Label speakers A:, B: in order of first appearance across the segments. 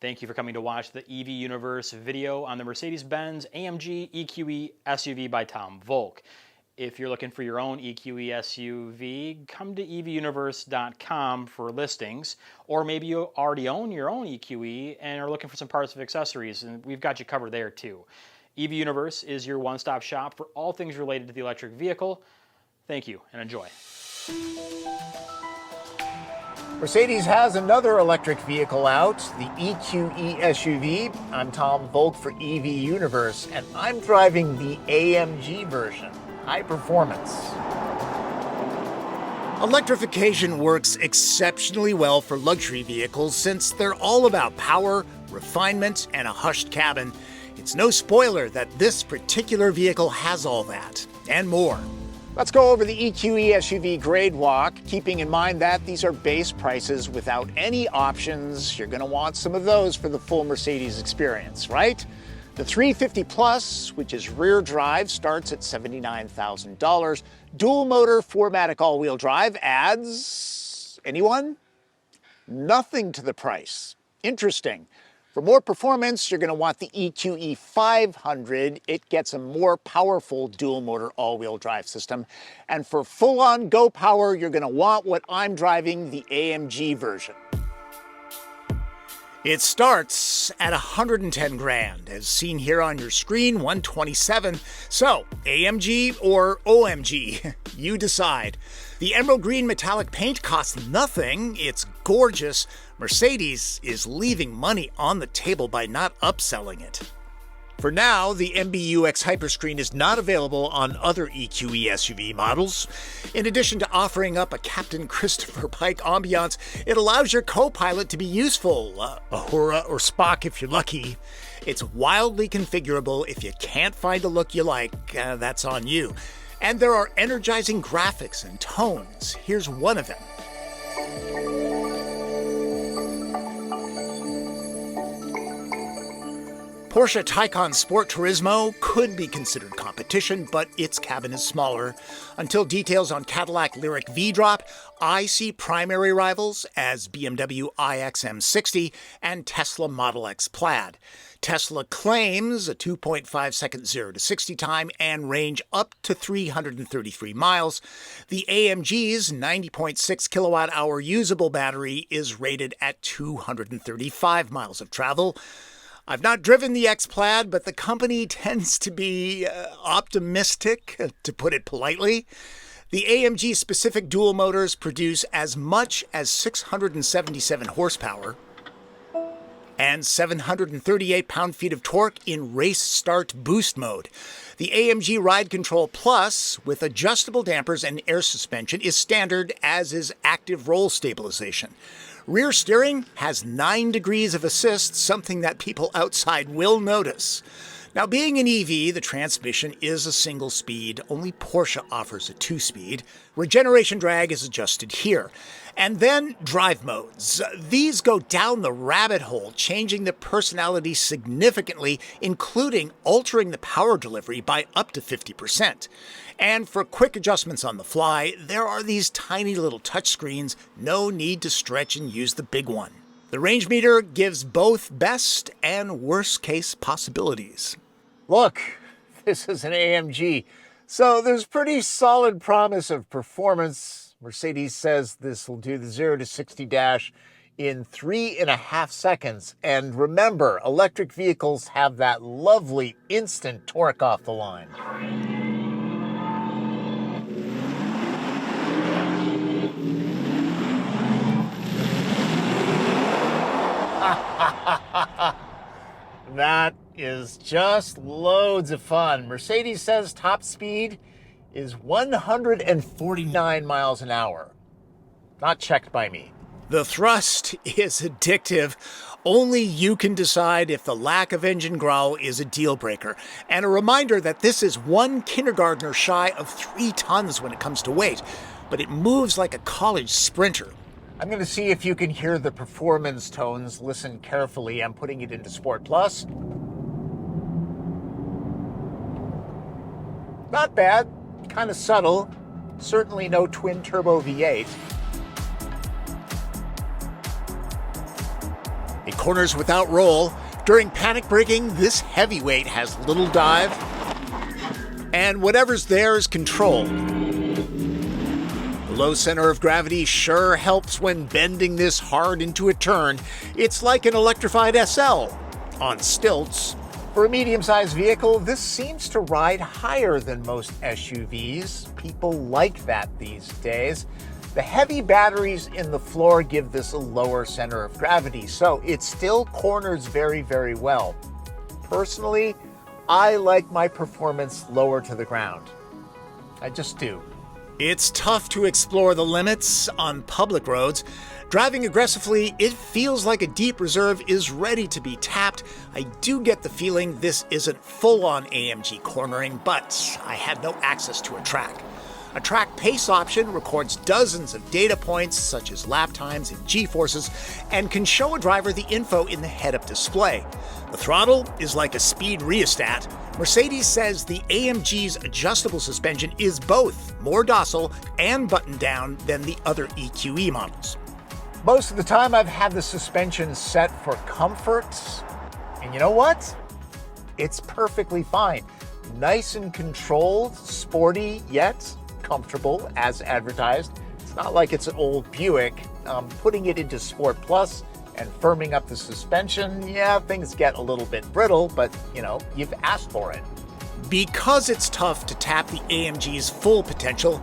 A: Thank you for coming to watch the EV Universe video on the Mercedes-Benz AMG EQE SUV by Voelk. If you're looking for your own EQE SUV, come to evuniverse.com for listings, or maybe you already own your own EQE and are looking for some parts and accessories, and we've got you covered there too. EV Universe is your one-stop shop for all things related to the electric vehicle. Thank you and enjoy.
B: Mercedes has another electric vehicle out, the EQE SUV. I'm Tom Voelk for EV Universe, and I'm driving the AMG version, high performance. Electrification works exceptionally well for luxury vehicles since they're all about power, refinement, and a hushed cabin. It's no spoiler that this particular vehicle has all that, and more. Let's go over the EQE SUV grade walk, keeping in mind that these are base prices without any options. You're going to want some of those for the full Mercedes experience, right? The 350 Plus, which is rear drive, starts at $79,000. Dual motor 4MATIC all-wheel drive adds, anyone? Nothing to the price. Interesting. For more performance, you're going to want the EQE 500. It gets a more powerful dual-motor all-wheel drive system. And for full-on go power, you're going to want what I'm driving, the AMG version. It starts at $110,000, as seen here on your screen, $127,000. So, AMG or OMG, you decide. The emerald green metallic paint costs nothing. It's gorgeous. Mercedes is leaving money on the table by not upselling it. For now, the MBUX Hyperscreen is not available on other EQE SUV models. In addition to offering up a Captain Christopher Pike ambiance, it allows your co-pilot to be useful, Uhura or Spock if you're lucky. It's wildly configurable. If you can't find a look you like, that's on you. And there are energizing graphics and tones. Here's one of them. Porsche Taycan Sport Turismo could be considered competition, but its cabin is smaller. Until details on Cadillac Lyriq V drop, I see primary rivals as BMW iX M60 and Tesla Model X Plaid. Tesla claims a 2.5 second 0 to 60 time and range up to 333 miles. The AMG's 90.6 kilowatt-hour usable battery is rated at 235 miles of travel. I've not driven the X-Plaid, but the company tends to be optimistic, to put it politely. The AMG-specific dual motors produce as much as 677 horsepower and 738 pound-feet of torque in race start boost mode. The AMG Ride Control Plus, with adjustable dampers and air suspension, is standard, as is active roll stabilization. Rear steering has 9 degrees of assist, something that people outside will notice. Now, being an EV, the transmission is a single speed. Only Porsche offers a 2-speed. Regeneration drag is adjusted here. And then drive modes. These go down the rabbit hole, changing the personality significantly, including altering the power delivery by up to 50%. And for quick adjustments on the fly, there are these tiny little touchscreens. No need to stretch and use the big one. The range meter gives both best and worst case possibilities. Look, this is an AMG, so there's pretty solid promise of performance. Mercedes says this will do the 0 to 60 dash in 3.5 seconds. And remember, electric vehicles have that lovely instant torque off the line. That is just loads of fun. Mercedes says top speed is 149 miles an hour. Not checked by me. The thrust is addictive. Only you can decide if the lack of engine growl is a deal breaker. And a reminder that this is one kindergartner shy of 3 tons when it comes to weight, but it moves like a college sprinter. I'm going to see if you can hear the performance tones. Listen carefully. I'm putting it into Sport Plus. Not bad. Kind of subtle. Certainly no twin-turbo V8. corners without roll. During panic braking, this heavyweight has little dive, and whatever's there is controlled. The low center of gravity sure helps when bending this hard into a turn. It's like an electrified SL on stilts. For a medium-sized vehicle, this seems to ride higher than most SUVs. People like that these days. The heavy batteries in the floor give this a lower center of gravity, so it still corners very, very well. Personally, I like my performance lower to the ground. I just do. It's tough to explore the limits on public roads. Driving aggressively, it feels like a deep reserve is ready to be tapped. I do get the feeling this isn't full-on AMG cornering, but I had no access to a track. A track pace option records dozens of data points, such as lap times and G-forces, and can show a driver the info in the head-up display. The throttle is like a speed rheostat. Mercedes says the AMG's adjustable suspension is both more docile and buttoned down than the other EQE models. Most of the time I've had the suspension set for comfort, and you know what? It's perfectly fine. Nice and controlled, sporty, yet comfortable as advertised. It's not like it's an old Buick. Putting it into Sport Plus and firming up the suspension, yeah, things get a little bit brittle, but you've asked for it. Because it's tough to tap the AMG's full potential,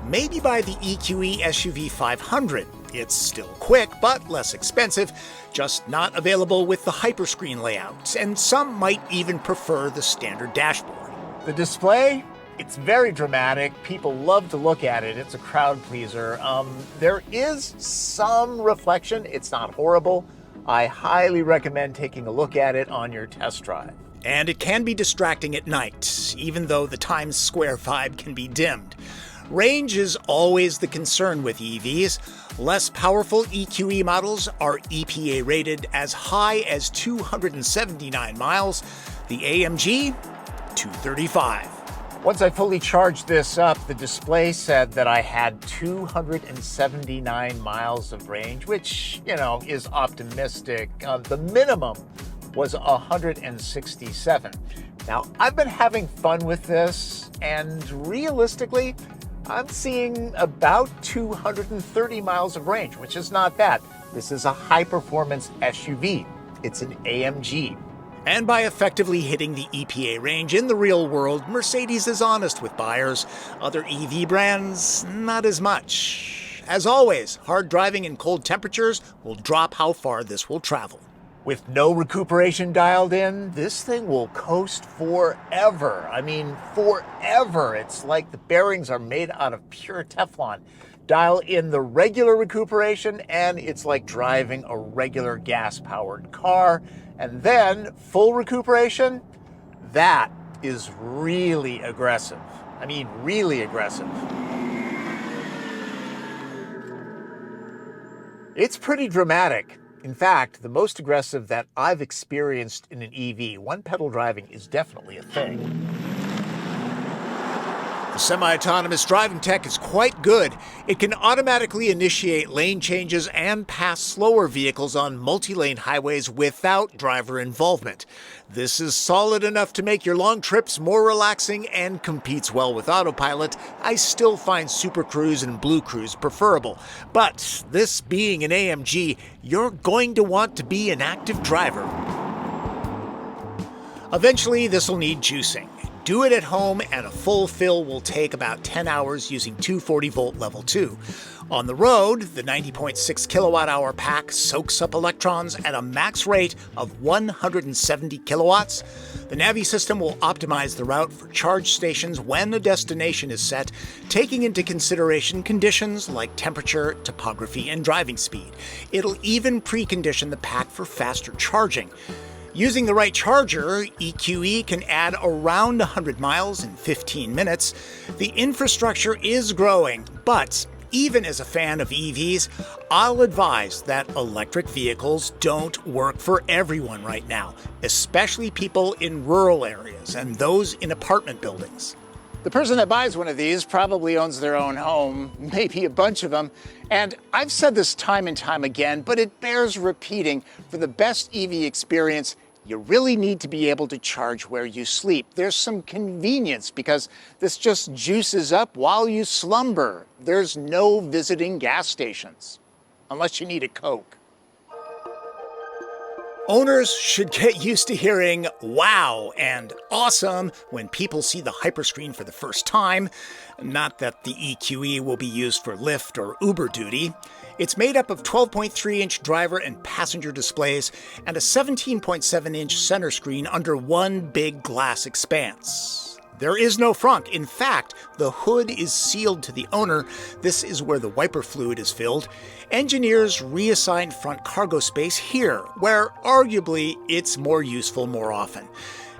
B: maybe buy the EQE SUV 500. It's still quick, but less expensive, just not available with the Hyperscreen layout, and some might even prefer the standard dashboard. The display? It's very dramatic. People love to look at it. It's a crowd pleaser. There is some reflection. It's not horrible. I highly recommend taking a look at it on your test drive. And it can be distracting at night, even though the Times Square vibe can be dimmed. Range is always the concern with EVs. Less powerful EQE models are EPA rated as high as 279 miles. The AMG, 235. Once I fully charged this up, the display said that I had 279 miles of range, which, is optimistic. The minimum was 167. Now, I've been having fun with this, and realistically, I'm seeing about 230 miles of range, which is not bad. This is a high-performance SUV. It's an AMG. And by effectively hitting the EPA range in the real world, Mercedes is honest with buyers. Other EV brands, not as much. As always, hard driving in cold temperatures will drop how far this will travel. With no recuperation dialed in, this thing will coast forever. I mean, forever. It's like the bearings are made out of pure Teflon. Dial in the regular recuperation, and it's like driving a regular gas-powered car. And then full recuperation, that is really aggressive. I mean, really aggressive. It's pretty dramatic. In fact, the most aggressive that I've experienced in an EV, one-pedal driving, is definitely a thing. The semi-autonomous driving tech is quite good. It can automatically initiate lane changes and pass slower vehicles on multi-lane highways without driver involvement. This is solid enough to make your long trips more relaxing and competes well with autopilot. I still find Super Cruise and Blue Cruise preferable. But this being an AMG, you're going to want to be an active driver. Eventually, this will need juicing. Do it at home, and a full fill will take about 10 hours using 240-volt level 2. On the road, the 90.6 kilowatt-hour pack soaks up electrons at a max rate of 170 kilowatts. The Navi system will optimize the route for charge stations when a destination is set, taking into consideration conditions like temperature, topography, and driving speed. It'll even precondition the pack for faster charging. Using the right charger, EQE can add around 100 miles in 15 minutes. The infrastructure is growing, but even as a fan of EVs, I'll advise that electric vehicles don't work for everyone right now, especially people in rural areas and those in apartment buildings. The person that buys one of these probably owns their own home, maybe a bunch of them. And I've said this time and time again, but it bears repeating. For the best EV experience, you really need to be able to charge where you sleep. There's some convenience because this just juices up while you slumber. There's no visiting gas stations, unless you need a Coke. Owners should get used to hearing wow and awesome when people see the Hyperscreen for the first time. Not that the EQE will be used for Lyft or Uber duty. It's made up of 12.3-inch driver and passenger displays and a 17.7-inch center screen under one big glass expanse. There is no frunk. In fact, the hood is sealed to the owner. This is where the wiper fluid is filled. Engineers reassign front cargo space here, where arguably it's more useful more often.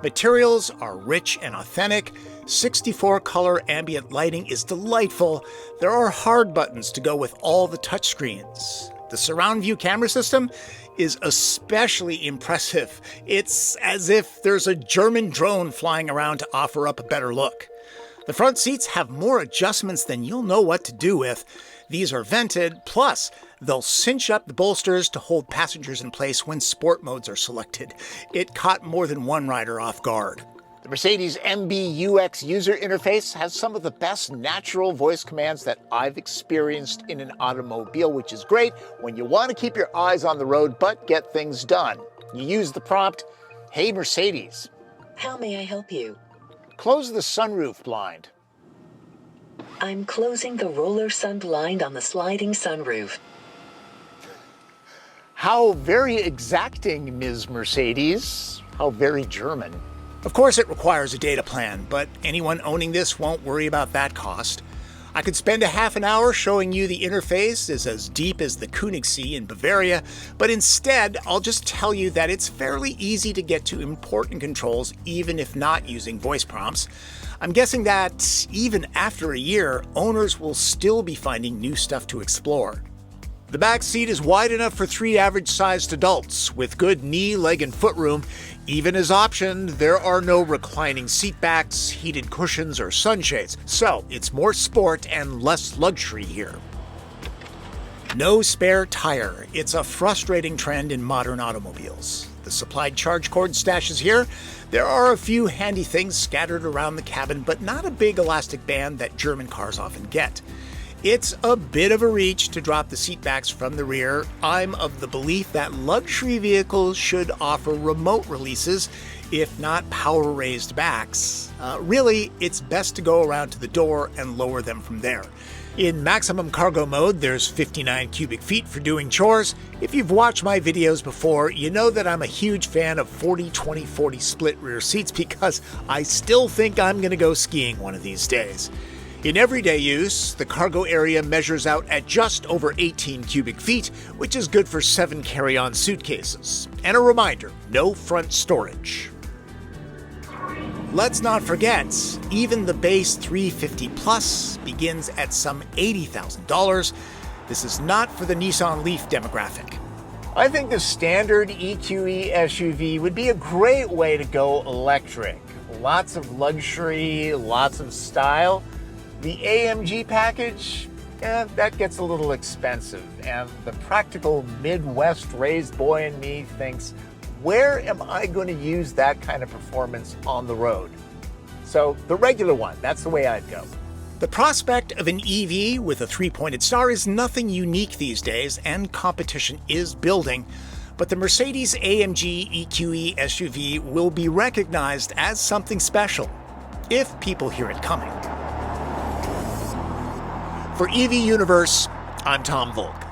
B: Materials are rich and authentic. 64-color ambient lighting is delightful. There are hard buttons to go with all the touchscreens. The surround view camera system is especially impressive. It's as if there's a German drone flying around to offer up a better look. The front seats have more adjustments than you'll know what to do with. These are vented, plus they'll cinch up the bolsters to hold passengers in place when sport modes are selected. It caught more than one rider off guard. The Mercedes-AMG UX user interface has some of the best natural voice commands that I've experienced in an automobile, which is great when you want to keep your eyes on the road but get things done. You use the prompt, "Hey Mercedes."
C: How may I help you?
B: Close the sunroof blind.
C: I'm closing the roller sun blind on the sliding sunroof.
B: How very exacting, Ms. Mercedes. How very German. Of course, it requires a data plan, but anyone owning this won't worry about that cost. I could spend a half an hour showing you the interface is as deep as the Königssee in Bavaria, but instead, I'll just tell you that it's fairly easy to get to important controls, even if not using voice prompts. I'm guessing that even after a year, owners will still be finding new stuff to explore. The back seat is wide enough for 3 average-sized adults, with good knee, leg, and foot room. Even as optioned, there are no reclining seat backs, heated cushions, or sunshades, so it's more sport and less luxury here. No spare tire. It's a frustrating trend in modern automobiles. The supplied charge cord stashes here. There are a few handy things scattered around the cabin, but not a big elastic band that German cars often get. It's a bit of a reach to drop the seatbacks from the rear. I'm of the belief that luxury vehicles should offer remote releases, if not power-raised backs. Really, it's best to go around to the door and lower them from there. In maximum cargo mode, there's 59 cubic feet for doing chores. If you've watched my videos before, you know that I'm a huge fan of 40-20-40 split rear seats because I still think I'm going to go skiing one of these days. In everyday use, the cargo area measures out at just over 18 cubic feet, which is good for 7 carry-on suitcases. And a reminder, no front storage. Let's not forget, even the base 350 Plus begins at some $80,000. This is not for the Nissan Leaf demographic. I think the standard EQE SUV would be a great way to go electric. Lots of luxury, lots of style. The AMG package, that gets a little expensive, and the practical Midwest-raised boy in me thinks, where am I going to use that kind of performance on the road? So the regular one, that's the way I'd go. The prospect of an EV with a 3-pointed star is nothing unique these days, and competition is building. But the Mercedes-AMG EQE SUV will be recognized as something special, if people hear it coming. For EV Universe, I'm Tom Voelk.